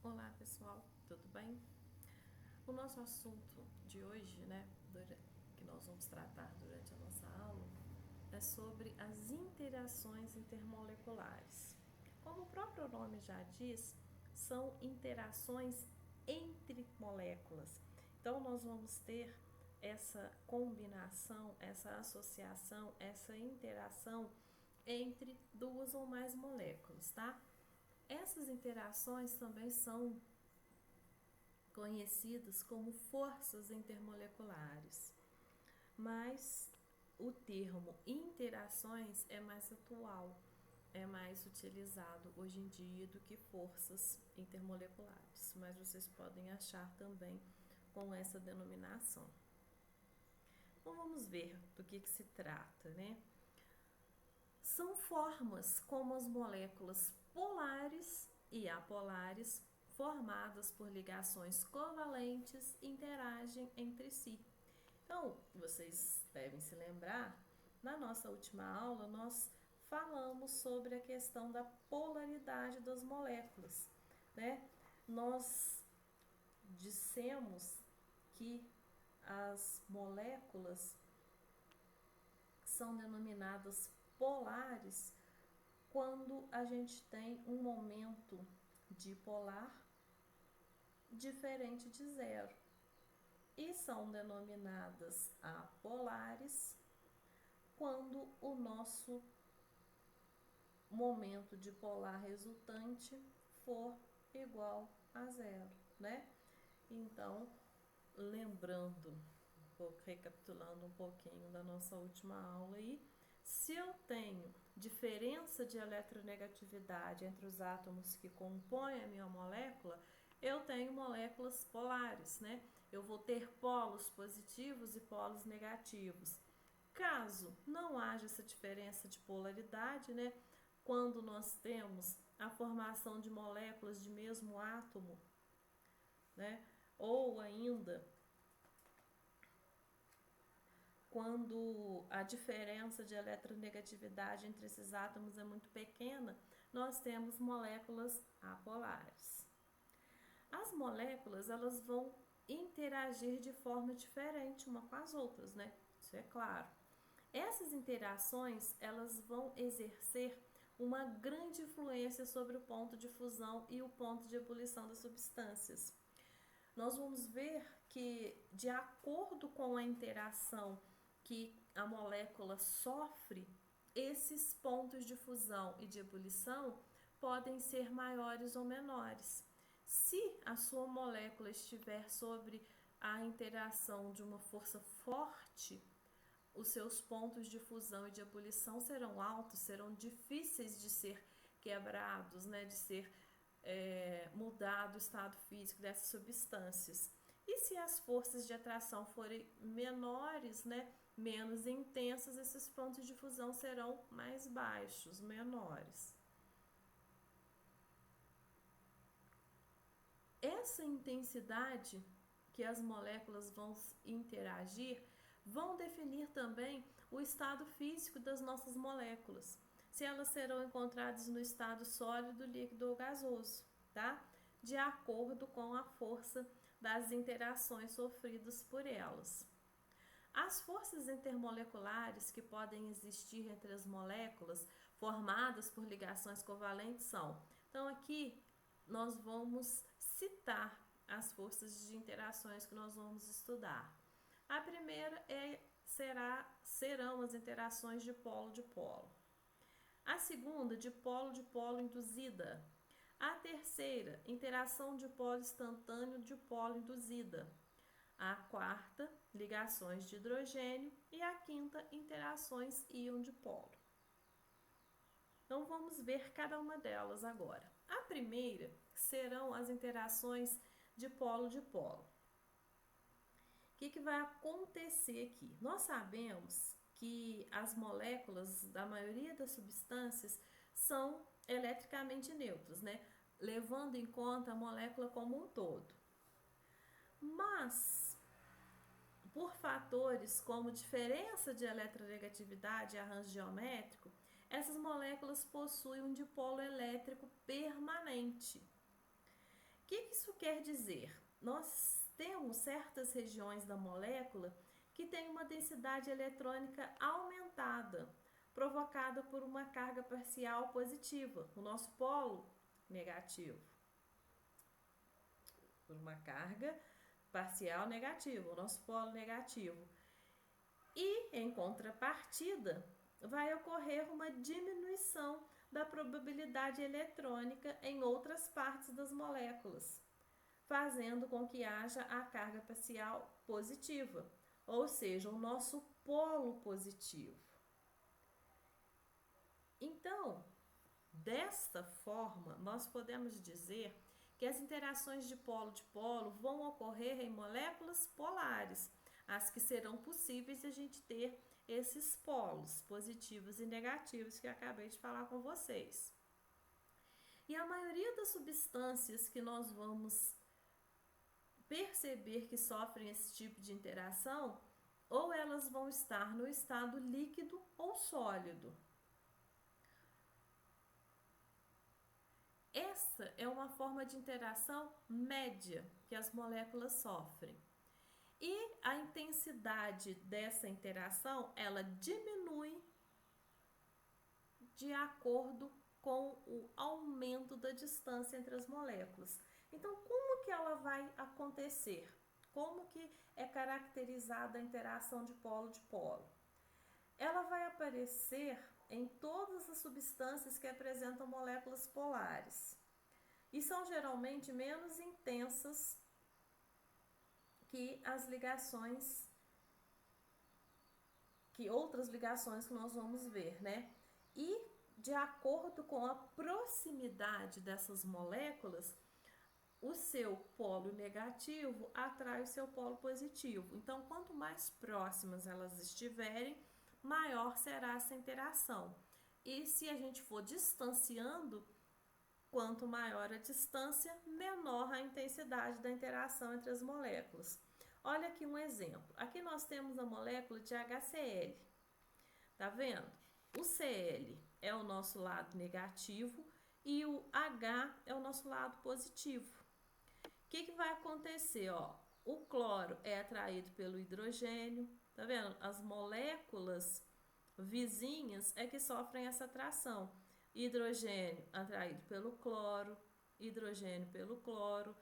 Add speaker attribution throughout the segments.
Speaker 1: Olá pessoal, tudo bem? O nosso assunto de hoje, que nós vamos tratar durante a nossa aula, é sobre as interações intermoleculares. Como o próprio nome já diz, são interações entre moléculas. Então nós vamos ter essa combinação, essa associação, essa interação entre duas ou mais moléculas, tá? Essas interações também são conhecidas como forças intermoleculares, mas o termo interações é mais atual, é mais utilizado hoje em dia do que forças intermoleculares, mas vocês podem achar também com essa denominação. Então vamos ver do que se trata, né? São formas como as moléculas polares e apolares, formadas por ligações covalentes, interagem entre si. Então, vocês devem se lembrar, na nossa última aula nós falamos sobre a questão da polaridade das moléculas, né? Nós dissemos que as moléculas são denominadas polares quando a gente tem um momento dipolar diferente de zero, e são denominadas apolares quando o nosso momento dipolar resultante for igual a zero, né? Então, lembrando, recapitulando um pouquinho da nossa última aula aí, se eu tenho diferença de eletronegatividade entre os átomos que compõem a minha molécula, eu tenho moléculas polares, né? Eu vou ter polos positivos e polos negativos. Caso não haja essa diferença de polaridade, né? Quando nós temos a formação de moléculas de mesmo átomo, né? Ou ainda quando a diferença de eletronegatividade entre esses átomos é muito pequena, nós temos moléculas apolares. As moléculas, elas vão interagir de forma diferente uma com as outras, né? Isso é claro. Essas interações, elas vão exercer uma grande influência sobre o ponto de fusão e o ponto de ebulição das substâncias. Nós vamos ver que, de acordo com a interação que a molécula sofre, esses pontos de fusão e de ebulição podem ser maiores ou menores. Se a sua molécula estiver sobre a interação de uma força forte, os seus pontos de fusão e de ebulição serão altos, serão difíceis de ser quebrados, né, de ser mudado o estado físico dessas substâncias. E se as forças de atração forem menores, né, menos intensas, esses pontos de fusão serão mais baixos, menores. Essa intensidade que as moléculas vão interagir vão definir também o estado físico das nossas moléculas, se elas serão encontradas no estado sólido, líquido ou gasoso, tá? De acordo com a força das interações sofridas por elas. As forças intermoleculares que podem existir entre as moléculas formadas por ligações covalentes são. Então, aqui nós vamos citar as forças de interações que nós vamos estudar. A primeira serão as interações de polo. A segunda, de polo induzida. A terceira, interação de polo instantâneo de polo induzida. A quarta, ligações de hidrogênio. E a quinta, interações íon-dipolo. Então vamos ver cada uma delas agora. A primeira serão as interações de polo. O que vai acontecer aqui? Nós sabemos que as moléculas da maioria das substâncias são eletricamente neutras, né? Levando em conta a molécula como um todo. Mas, por fatores como diferença de eletronegatividade e arranjo geométrico, essas moléculas possuem um dipolo elétrico permanente. O que isso quer dizer? Nós temos certas regiões da molécula que têm uma densidade eletrônica aumentada, provocada por uma carga parcial positiva, o nosso polo negativo. Por uma carga parcial negativa, o nosso polo negativo. E, em contrapartida, vai ocorrer uma diminuição da probabilidade eletrônica em outras partes das moléculas, fazendo com que haja a carga parcial positiva, ou seja, o nosso polo positivo. Então, desta forma, nós podemos dizer que as interações de polo vão ocorrer em moléculas polares, as que serão possíveis de a gente ter esses polos positivos e negativos que eu acabei de falar com vocês. E a maioria das substâncias que nós vamos perceber que sofrem esse tipo de interação, ou elas vão estar no estado líquido ou sólido. Essa é uma forma de interação média que as moléculas sofrem. E a intensidade dessa interação, ela diminui de acordo com o aumento da distância entre as moléculas. Então, como que ela vai acontecer? Como que é caracterizada a interação de polo? Ela vai aparecer em todas as substâncias que apresentam moléculas polares e são geralmente menos intensas que as ligações, que outras ligações que nós vamos ver, né? E de acordo com a proximidade dessas moléculas, o seu polo negativo atrai o seu polo positivo. Então, quanto mais próximas elas estiverem, maior será essa interação. E se a gente for distanciando, quanto maior a distância, menor a intensidade da interação entre as moléculas. Olha aqui um exemplo. Aqui nós temos a molécula de HCl. Tá vendo? O Cl é o nosso lado negativo e o H é o nosso lado positivo. O que vai acontecer? Ó, o cloro é atraído pelo hidrogênio. Tá vendo? As moléculas vizinhas é que sofrem essa atração. Hidrogênio atraído pelo cloro, hidrogênio pelo cloro,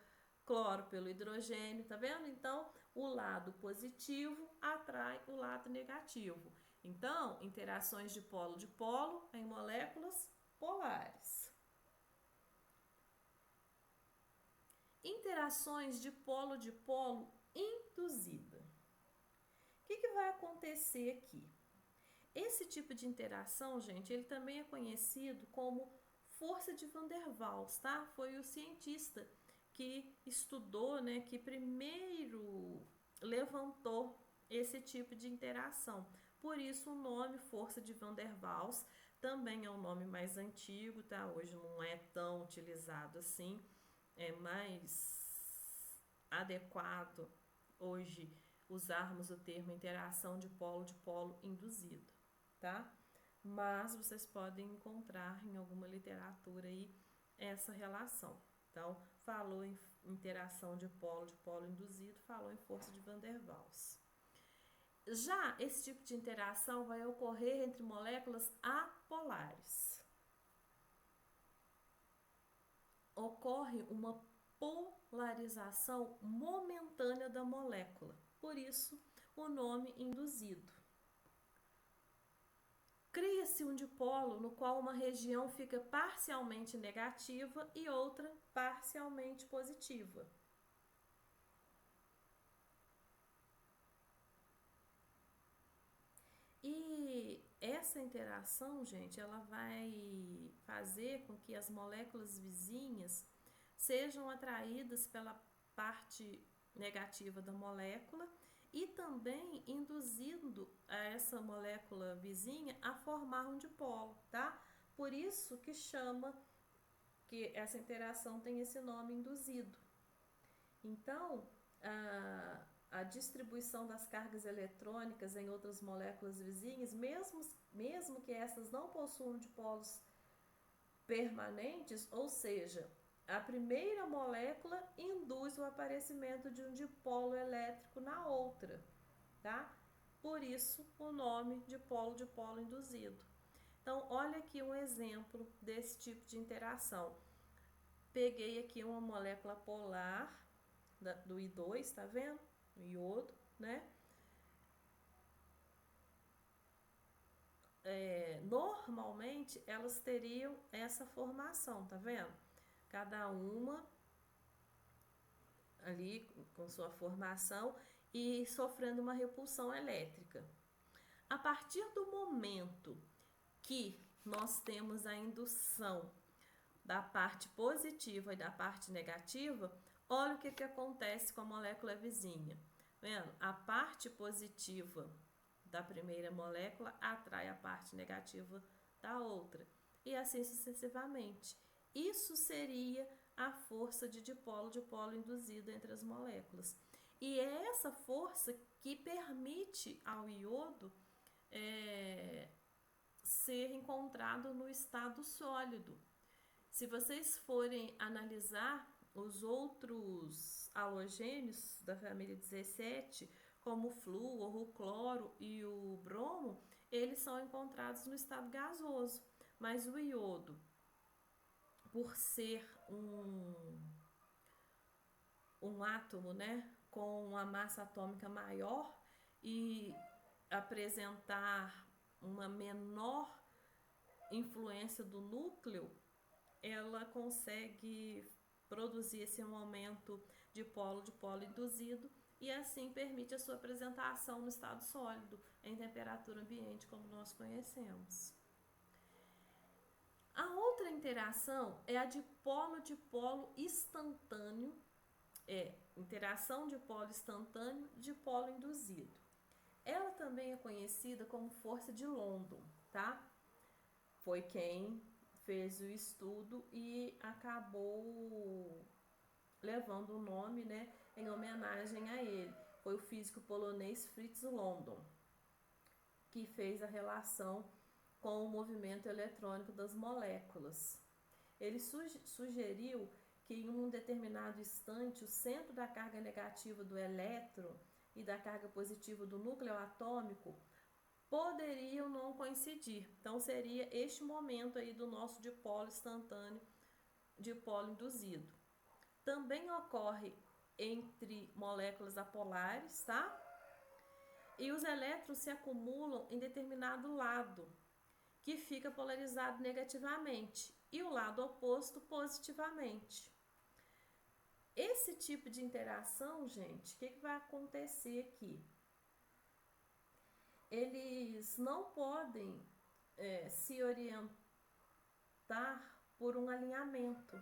Speaker 1: cloro pelo hidrogênio, tá vendo? Então, o lado positivo atrai o lado negativo. Então, interações de polo em moléculas polares. Interações de polo induzida. O que vai acontecer aqui? Esse tipo de interação, gente, ele também é conhecido como força de Van der Waals, tá? Foi o cientista que estudou, né, que primeiro levantou esse tipo de interação. Por isso o nome força de Van der Waals também é um nome mais antigo, tá? Hoje não é tão utilizado assim, é mais adequado hoje usarmos o termo interação de polo induzido, tá? Mas vocês podem encontrar em alguma literatura aí essa relação. Então, falou em interação de polo induzido, falou em força de Van der Waals. Já esse tipo de interação vai ocorrer entre moléculas apolares. Ocorre uma polarização momentânea da molécula, por isso o nome induzido. Cria-se um dipolo no qual uma região fica parcialmente negativa e outra parcialmente positiva. E essa interação, gente, ela vai fazer com que as moléculas vizinhas sejam atraídas pela parte negativa da molécula e também induzindo a essa molécula vizinha a formar um dipolo, tá? Por isso que chama, que essa interação tem esse nome induzido. Então, a distribuição das cargas eletrônicas em outras moléculas vizinhas, mesmo que essas não possuam dipolos permanentes, ou seja, a primeira molécula induz o aparecimento de um dipolo elétrico na outra, tá? Por isso o nome dipolo induzido. Então, olha aqui um exemplo desse tipo de interação. Peguei aqui uma molécula polar do I2, tá vendo? O iodo, né? Normalmente elas teriam essa formação, tá vendo? Cada uma ali com sua formação e sofrendo uma repulsão elétrica. A partir do momento que nós temos a indução da parte positiva e da parte negativa, olha o que acontece com a molécula vizinha. Vendo? A parte positiva da primeira molécula atrai a parte negativa da outra, e assim sucessivamente. Isso seria a força de dipolo-dipolo induzido entre as moléculas. E é essa força que permite ao iodo ser encontrado no estado sólido. Se vocês forem analisar os outros halogênios da família 17, como o flúor, o cloro e o bromo, eles são encontrados no estado gasoso. Mas o iodo, por ser um átomo, né, com uma massa atômica maior e apresentar uma menor influência do núcleo, ela consegue produzir esse aumento de polo induzido e assim permite a sua apresentação no estado sólido, em temperatura ambiente, como nós conhecemos. A outra interação é a de polo-dipolo instantâneo, interação de polo instantâneo de polo induzido. Ela também é conhecida como força de London, tá? Foi quem fez o estudo e acabou levando o nome, né, em homenagem a ele. Foi o físico polonês Fritz London que fez a relação com o movimento eletrônico das moléculas. Ele sugeriu que em um determinado instante o centro da carga negativa do elétron e da carga positiva do núcleo atômico poderiam não coincidir. Então seria este momento aí do nosso dipolo instantâneo, dipolo induzido. Também ocorre entre moléculas apolares, tá? E os elétrons se acumulam em determinado lado, que fica polarizado negativamente, e o lado oposto positivamente. Esse tipo de interação, gente, o que vai acontecer aqui? Eles não podem se orientar por um alinhamento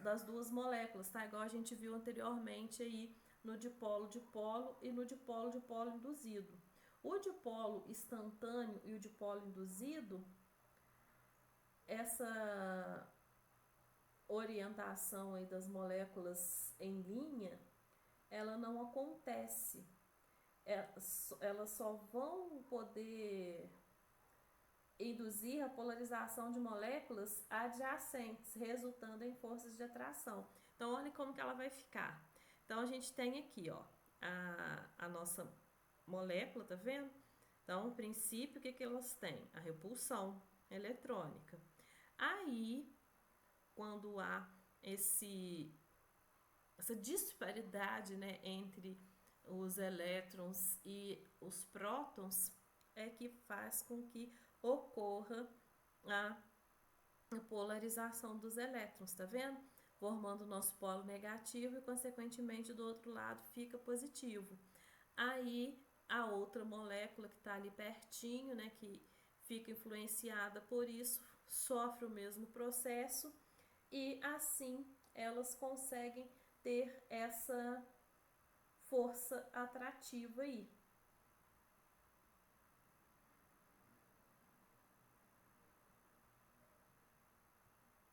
Speaker 1: das duas moléculas, tá? Igual a gente viu anteriormente aí no dipolo-dipolo e no dipolo-dipolo induzido. O dipolo instantâneo e o dipolo induzido, essa orientação aí das moléculas em linha, ela não acontece. Elas só vão poder induzir a polarização de moléculas adjacentes, resultando em forças de atração. Então, olha como que ela vai ficar. Então, a gente tem aqui, ó, a nossa molécula, tá vendo? Então, o princípio, o que elas têm? A repulsão eletrônica. Aí, quando há essa disparidade, né, entre os elétrons e os prótons, é que faz com que ocorra a polarização dos elétrons, tá vendo? Formando o nosso polo negativo e, consequentemente, do outro lado fica positivo. Aí, a outra molécula que está ali pertinho, né, que fica influenciada por isso, sofre o mesmo processo e, assim, elas conseguem ter essa força atrativa aí.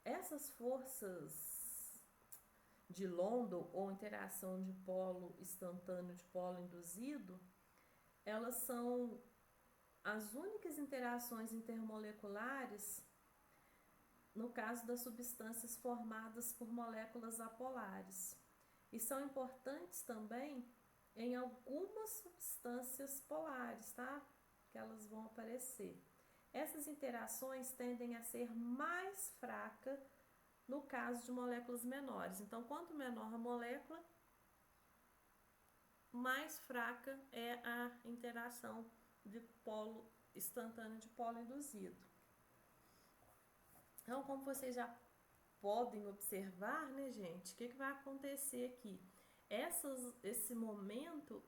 Speaker 1: Essas forças de London ou interação de polo instantâneo de polo induzido, elas são as únicas interações intermoleculares no caso das substâncias formadas por moléculas apolares. E são importantes também em algumas substâncias polares, tá? Que elas vão aparecer. Essas interações tendem a ser mais fracas no caso de moléculas menores. Então, quanto menor a molécula, mais fraca é a interação de polo instantâneo de polo induzido. Então, como vocês já podem observar, né, gente, o que vai acontecer aqui? Esse momento,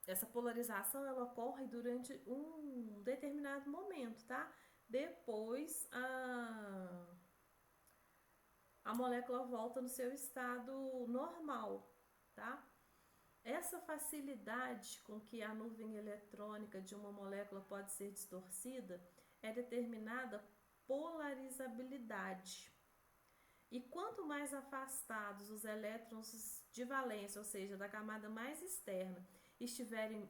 Speaker 1: essa polarização, ela ocorre durante um determinado momento, tá? Depois, a molécula volta no seu estado normal, tá? Essa facilidade com que a nuvem eletrônica de uma molécula pode ser distorcida é determinada polarizabilidade. E quanto mais afastados os elétrons de valência, ou seja, da camada mais externa, estiverem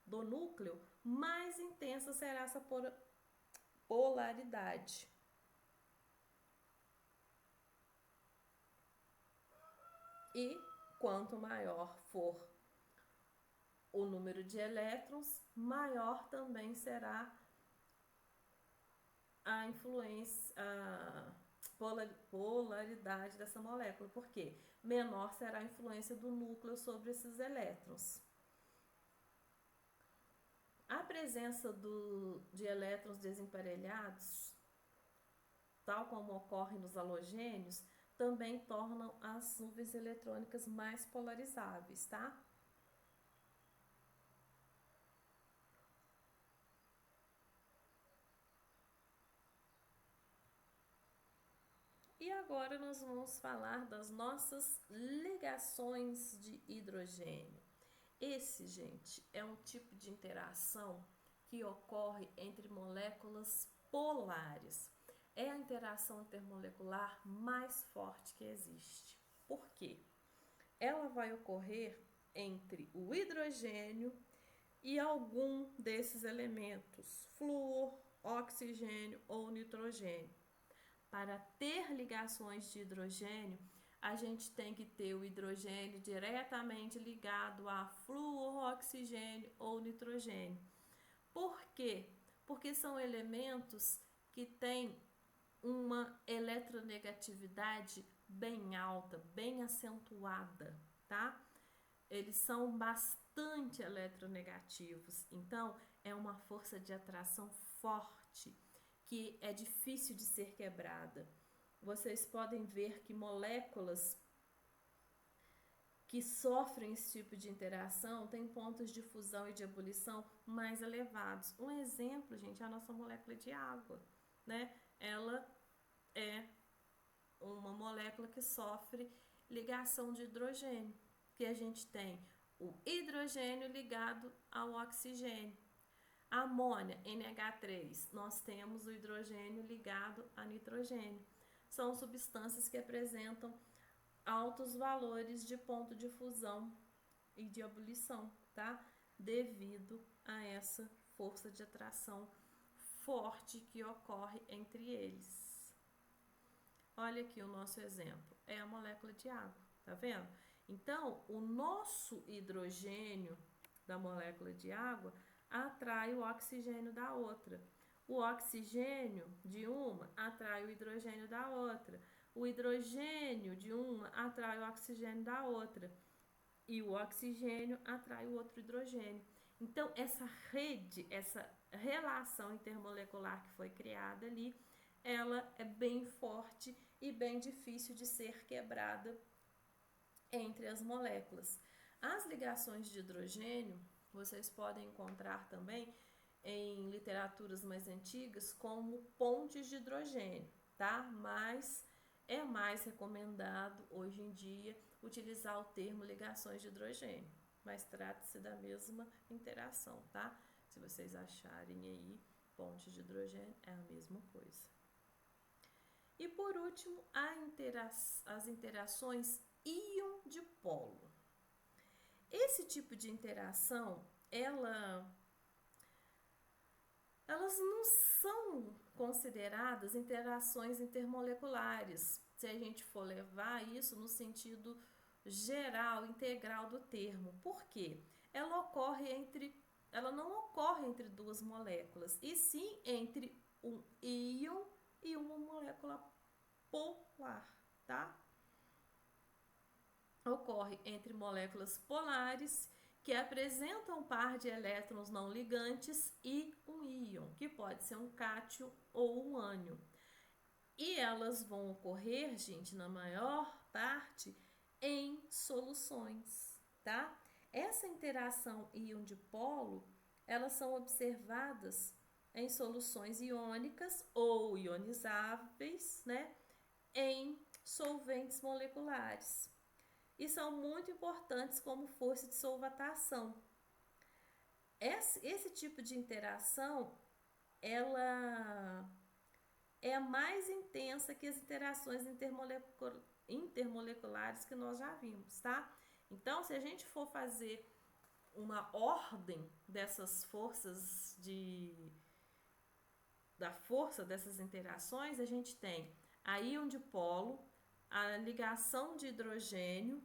Speaker 1: do núcleo, mais intensa será essa polaridade. E quanto maior for o número de elétrons, maior também será a influência, a polaridade dessa molécula. Por quê? Menor será a influência do núcleo sobre esses elétrons. A presença de elétrons desemparelhados, tal como ocorre nos halogênios, também tornam as nuvens eletrônicas mais polarizáveis, tá? E agora nós vamos falar das nossas ligações de hidrogênio. Esse, gente, é um tipo de interação que ocorre entre moléculas polares. É a interação intermolecular mais forte que existe. Por quê? Ela vai ocorrer entre o hidrogênio e algum desses elementos, flúor, oxigênio ou nitrogênio. Para ter ligações de hidrogênio, a gente tem que ter o hidrogênio diretamente ligado a flúor, oxigênio ou nitrogênio. Por quê? Porque são elementos que têm uma eletronegatividade bem alta, bem acentuada, tá? Eles são bastante eletronegativos, então é uma força de atração forte que é difícil de ser quebrada. Vocês podem ver que moléculas que sofrem esse tipo de interação têm pontos de fusão e de ebulição mais elevados. Um exemplo, gente, é a nossa molécula de água, né? Ela é uma molécula que sofre ligação de hidrogênio, que a gente tem o hidrogênio ligado ao oxigênio. A amônia, NH3, nós temos o hidrogênio ligado a nitrogênio. São substâncias que apresentam altos valores de ponto de fusão e de ebulição, tá? Devido a essa força de atração forte que ocorre entre eles. Olha aqui o nosso exemplo, é a molécula de água, tá vendo? Então, o nosso hidrogênio da molécula de água atrai o oxigênio da outra. O oxigênio de uma atrai o hidrogênio da outra. O hidrogênio de uma atrai o oxigênio da outra. E o oxigênio atrai o outro hidrogênio. Então, essa rede, essa relação intermolecular que foi criada ali, ela é bem forte e bem difícil de ser quebrada entre as moléculas. As ligações de hidrogênio vocês podem encontrar também em literaturas mais antigas como pontes de hidrogênio, tá? Mas é mais recomendado hoje em dia utilizar o termo ligações de hidrogênio, mas trata-se da mesma interação, tá? Se vocês acharem aí pontes de hidrogênio, é a mesma coisa. E por último, as interações íon-dipolo. Esse tipo de interação, elas não são consideradas interações intermoleculares, se a gente for levar isso no sentido geral, integral do termo. Por quê? Ela não ocorre entre duas moléculas, e sim entre um íon e uma molécula polar, tá? Ocorre entre moléculas polares que apresentam um par de elétrons não ligantes e um íon, que pode ser um cátion ou um ânion. E elas vão ocorrer, gente, na maior parte em soluções, tá? Essa interação íon-dipolo, elas são observadas em soluções iônicas ou ionizáveis, né? Em solventes moleculares. E são muito importantes como força de solvatação. Esse tipo de interação, ela é mais intensa que as interações intermoleculares que nós já vimos, tá? Então, se a gente for fazer uma ordem dessas forças da força dessas interações, a gente tem a íon dipolo, a ligação de hidrogênio,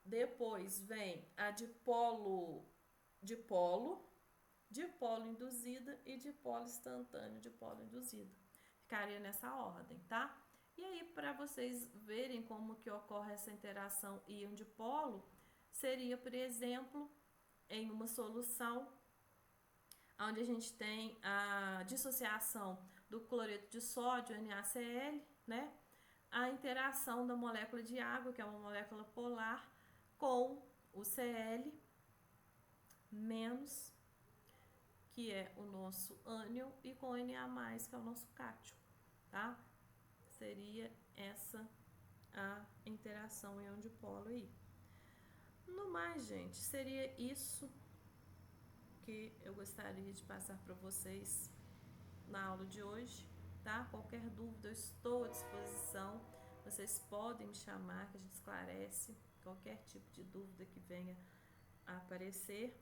Speaker 1: depois vem a dipolo induzida e dipolo instantâneo, dipolo induzido. Ficaria nessa ordem, tá? E aí, para vocês verem como que ocorre essa interação íon-dipolo, seria, por exemplo, em uma solução onde a gente tem a dissociação do cloreto de sódio, NaCl, né? A interação da molécula de água, que é uma molécula polar, com o Cl menos, que é o nosso ânion, e com o Na+, que é o nosso cátion, tá? Seria essa a interação íon-dipolo aí. No mais, gente, seria isso que eu gostaria de passar para vocês na aula de hoje, tá? Qualquer dúvida, eu estou à disposição. Vocês podem me chamar, que a gente esclarece qualquer tipo de dúvida que venha a aparecer.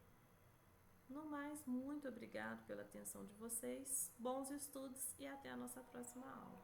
Speaker 1: No mais, muito obrigado pela atenção de vocês, bons estudos e até a nossa próxima aula.